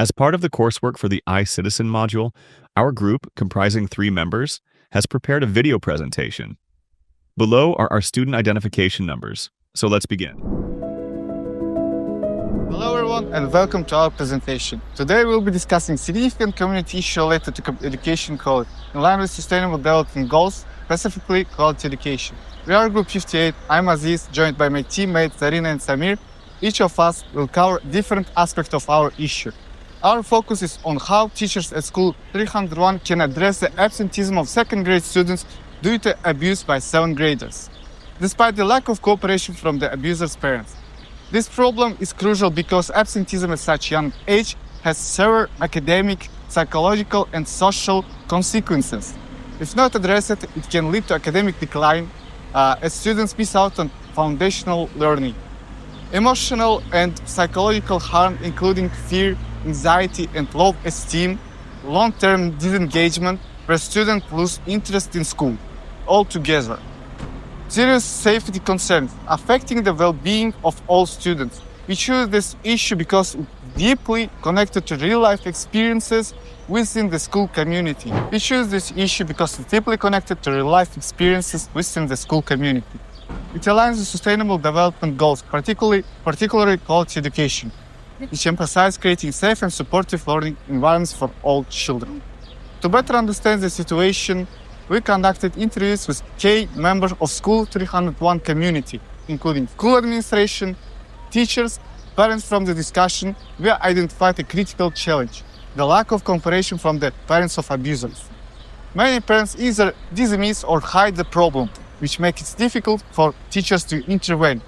As part of the coursework for the iCitizen module, our group, comprising 3 members, has prepared a video presentation. Below are our student identification numbers, so let's begin. Hello everyone and welcome to our presentation. Today we'll be discussing significant community issues related to education quality, in line with sustainable development goals, specifically quality education. We are Group 58, I'm Aziz, joined by my teammates Zarina and Samir. Each of us will cover different aspects of our issue. Our focus is on how teachers at School 301 can address the absenteeism of second grade students due to abuse by 7th graders, despite the lack of cooperation from the abuser's parents. This problem is crucial because absenteeism at such young age has severe academic, psychological, and social consequences. If not addressed, it can lead to academic decline as students miss out on foundational learning. Emotional and psychological harm, including fear, anxiety, and low esteem, long-term disengagement, where students lose interest in school altogether. Serious safety concerns affecting the well-being of all students. We choose this issue because it's deeply connected to real-life experiences within the school community. We choose this issue because it's deeply connected to real-life experiences within the school community. It aligns with sustainable development goals, particularly quality education, which emphasize creating safe and supportive learning environments for all children. To better understand the situation, we conducted interviews with key members of School 301 community, including school administration, teachers, parents. From the discussion, we identified a critical challenge: the lack of cooperation from the parents of abusers. Many parents either dismiss or hide the problem, which makes it difficult for teachers to intervene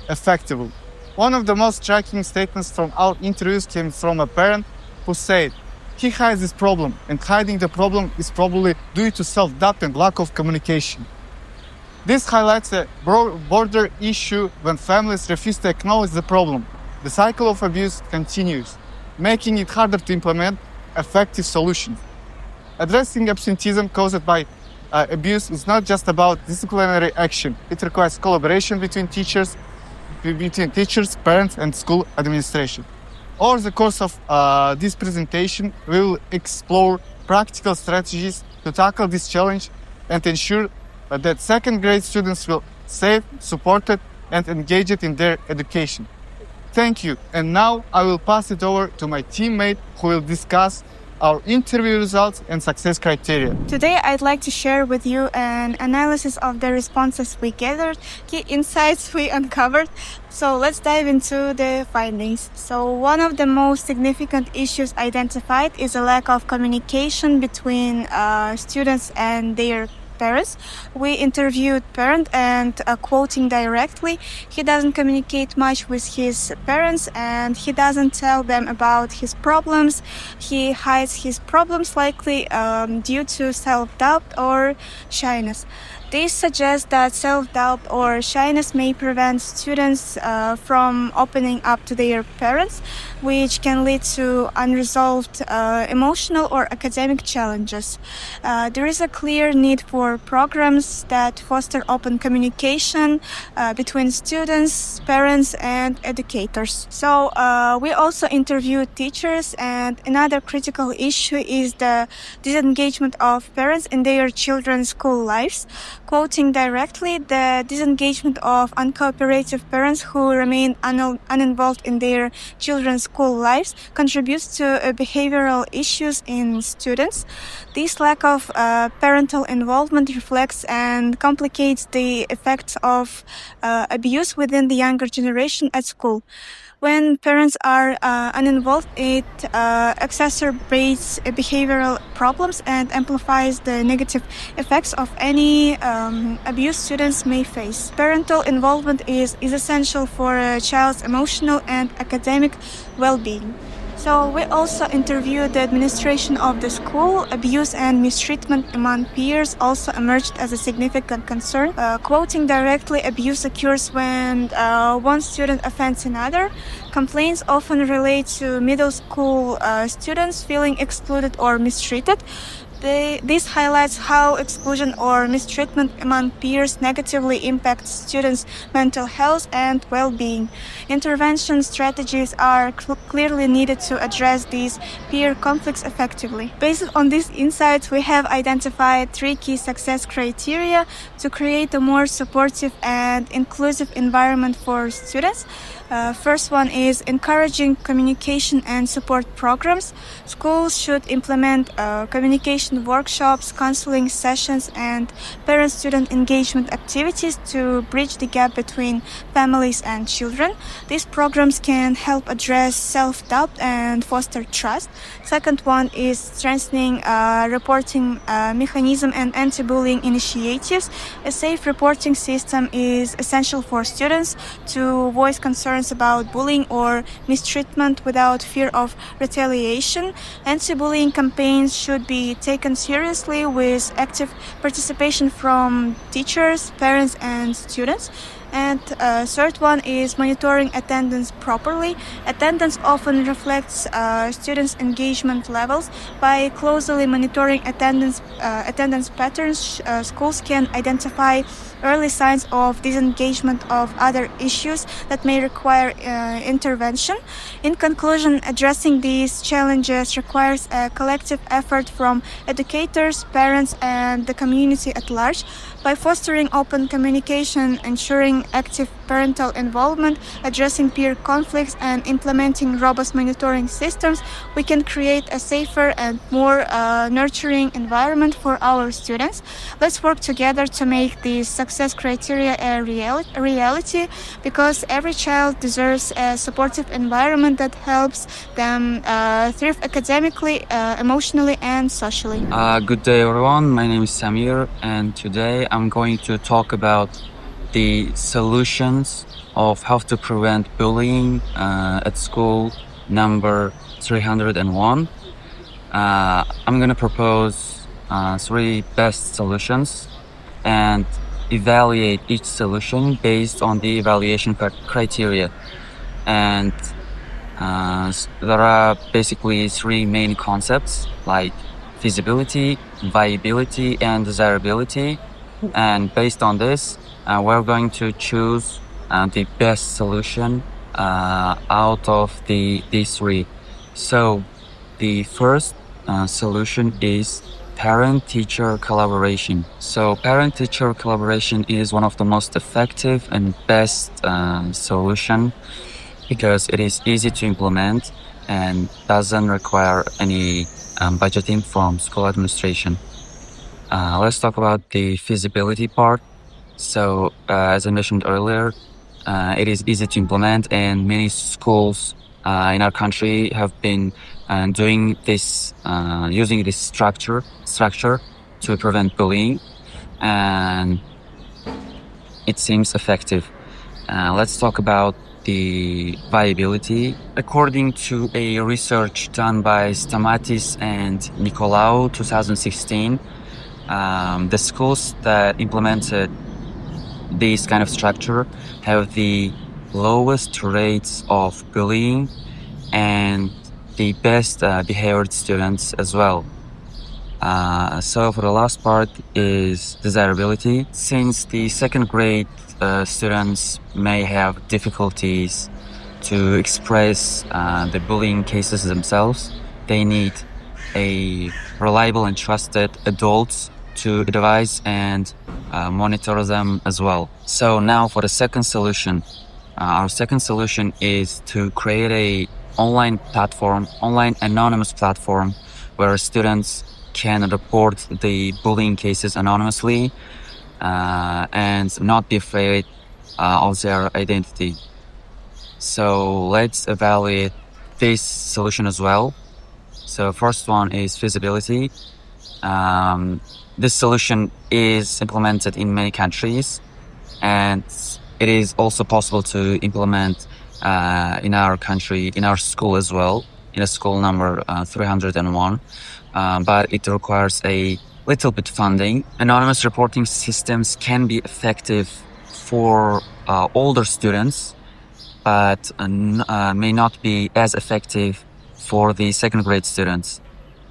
effectively. One of the most striking statements from our interviews came from a parent who said, "He hides this problem, and hiding the problem is probably due to self-doubt and lack of communication." This highlights a broader issue when families refuse to acknowledge the problem. The cycle of abuse continues, making it harder to implement effective solutions. Addressing absenteeism caused by abuse is not just about disciplinary action. It requires collaboration between teachers, parents, and school administration. Over the course of this presentation, we will explore practical strategies to tackle this challenge and ensure that second grade students will safe, supported, and engaged in their education. Thank you. And now I will pass it over to my teammate who will discuss our interview results and success criteria. Today, I'd like to share with you an analysis of the responses we gathered, key insights we uncovered. So let's dive into the findings. So one of the most significant issues identified is a lack of communication between students and their parents. We interviewed parent and quoting directly, he doesn't communicate much with his parents and he doesn't tell them about his problems. He hides his problems likely due to self-doubt or shyness. This suggests that self-doubt or shyness may prevent students from opening up to their parents, which can lead to unresolved emotional or academic challenges. There is a clear need for programs that foster open communication between students, parents, and educators. So we also interviewed teachers, and another critical issue is the disengagement of parents in their children's school lives. Quoting directly, the disengagement of uncooperative parents who remain uninvolved in their children's school lives contributes to behavioral issues in students. This lack of parental involvement reflects and complicates the effects of abuse within the younger generation at school. When parents are uninvolved, it exacerbates behavioral problems and amplifies the negative effects of any abuse students may face. Parental involvement is essential for a child's emotional and academic well-being. So we also interviewed the administration of the school. Abuse and mistreatment among peers also emerged as a significant concern. Quoting directly, abuse occurs when one student offends another. Complaints often relate to middle school students feeling excluded or mistreated. This highlights how exclusion or mistreatment among peers negatively impacts students' mental health and well-being. Intervention strategies are clearly needed to address these peer conflicts effectively. Based on these insights, we have identified 3 key success criteria to create a more supportive and inclusive environment for students. First one is encouraging communication and support programs. Schools should implement communication workshops, counseling sessions, and parent-student engagement activities to bridge the gap between families and children. These programs can help address self-doubt and foster trust. Second one is strengthening reporting mechanism and anti-bullying initiatives. A safe reporting system is essential for students to voice concerns about bullying or mistreatment without fear of retaliation. Anti-bullying campaigns should be taken seriously with active participation from teachers, parents, and students. And third one is monitoring attendance properly. Attendance often reflects students' engagement levels. By closely monitoring attendance patterns, schools can identify early signs of disengagement of other issues that may require intervention. In conclusion, addressing these challenges requires a collective effort from educators, parents, and the community at large. By fostering open communication, ensuring active parental involvement, addressing peer conflicts, and implementing robust monitoring systems, we can create a safer and more nurturing environment for our students. Let's work together to make these success criteria a reality, because every child deserves a supportive environment that helps them thrive academically, emotionally, and socially. Good day, everyone. My name is Samir, and today I'm going to talk about the solutions of how to prevent bullying at school number 301. I'm going to propose 3 best solutions and evaluate each solution based on the evaluation criteria. And there are basically 3 main concepts like feasibility, viability, and desirability. And based on this, we're going to choose the best solution out of these 3. So the first solution is parent-teacher collaboration. So parent-teacher collaboration is one of the most effective and best solution because it is easy to implement and doesn't require any budgeting from school administration. Let's talk about the feasibility part. So as I mentioned earlier, it is easy to implement, and many schools in our country have been doing this, using this structure to prevent bullying, and it seems effective. Let's talk about the viability. According to a research done by Stamatis and Nicolaou 2016, the schools that implemented this kind of structure have the lowest rates of bullying and the best behaved students as well. So for the last part is desirability. Since the second grade students may have difficulties to express the bullying cases themselves, they need a reliable and trusted adults to advise and monitor them as well. So now for the second solution. Our second solution is to create a online anonymous platform where students can report the bullying cases anonymously and not be afraid of their identity. So let's evaluate this solution as well. So first one is feasibility. This solution is implemented in many countries, and it is also possible to implement in our country, in our school as well, in a school number 301, but it requires a little bit funding. Anonymous reporting systems can be effective for older students, but may not be as effective for the second grade students.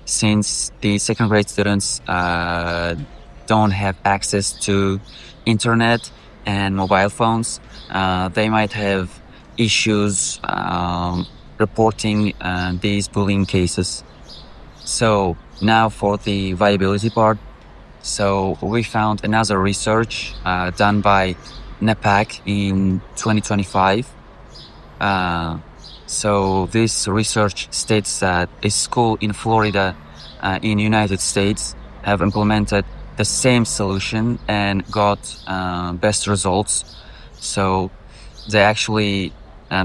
since the second grade students don't have access to internet and mobile phones. They might have issues reporting these bullying cases. So now for the viability part. So we found another research done by NEPAC in 2025. So this research states that a school in Florida in United States have implemented the same solution and got best results. So they actually,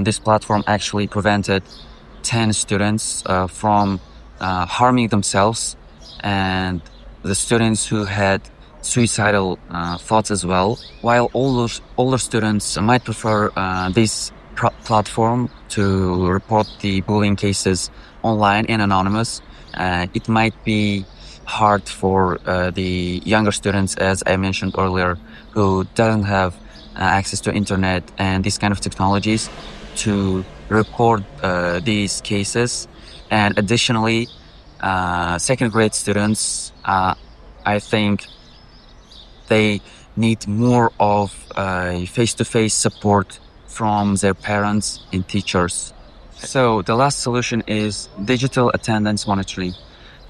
this platform actually prevented 10 students from harming themselves, and the students who had suicidal thoughts as well. While older students might prefer this platform to report the bullying cases online and anonymous, it might be hard for the younger students, as I mentioned earlier, who don't have access to internet and these kind of technologies to report these cases. And additionally, second grade students, I think they need more of face-to-face support from their parents and teachers. So the last solution is digital attendance monitoring.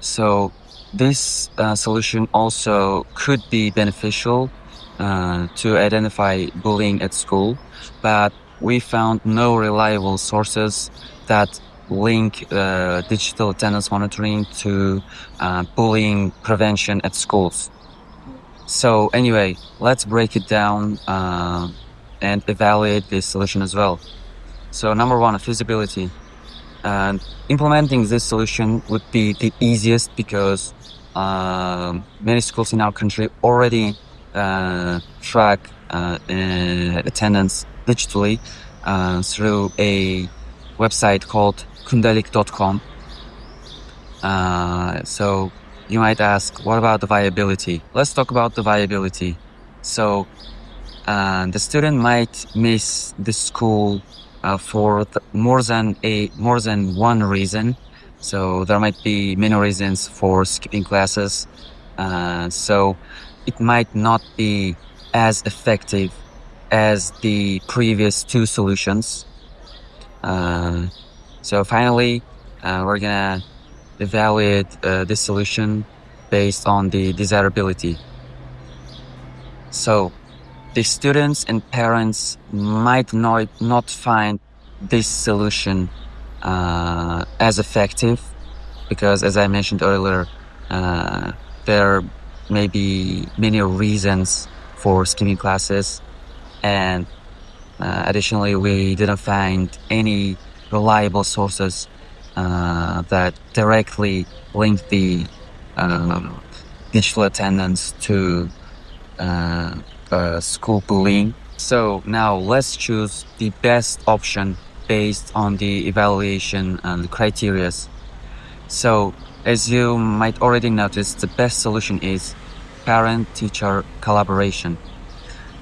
So this solution also could be beneficial to identify bullying at school, but we found no reliable sources that link digital attendance monitoring to bullying prevention at schools. So anyway, let's break it down and evaluate this solution as well. So number one, feasibility. Implementing this solution would be the easiest because many schools in our country already track attendance digitally through a website called kundalik.com. So you might ask, what about the viability? Let's talk about the viability. So the student might miss the school for more than one reason. So there might be many reasons for skipping classes. So it might not be as effective as the previous two solutions. So finally, we're gonna evaluate this solution based on the desirability. So the students and parents might not find this solution as effective because, as I mentioned earlier, there may be many reasons for skipping classes, and additionally, we didn't find any reliable sources that directly link the digital attendance to school bullying. So now let's choose the best option based on the evaluation and the criteria. So as you might already notice, the best solution is parent-teacher collaboration.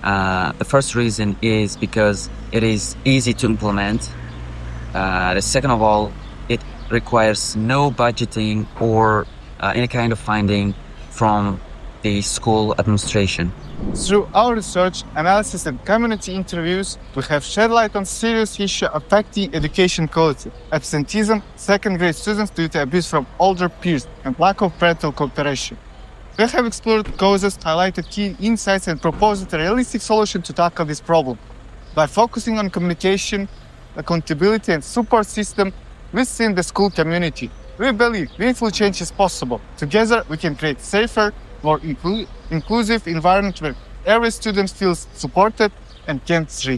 The first reason is because it is easy to implement. The second of all, it requires no budgeting or any kind of funding from the school administration. Through our research, analysis, and community interviews, we have shed light on serious issues affecting education quality: absenteeism, second grade students due to abuse from older peers, and lack of parental cooperation. We have explored causes, highlighted key insights, and proposed a realistic solution to tackle this problem. By focusing on communication, accountability, and support system within the school community, we believe meaningful change is possible. Together, we can create safer, more inclusive environment where every student feels supported and can thrive.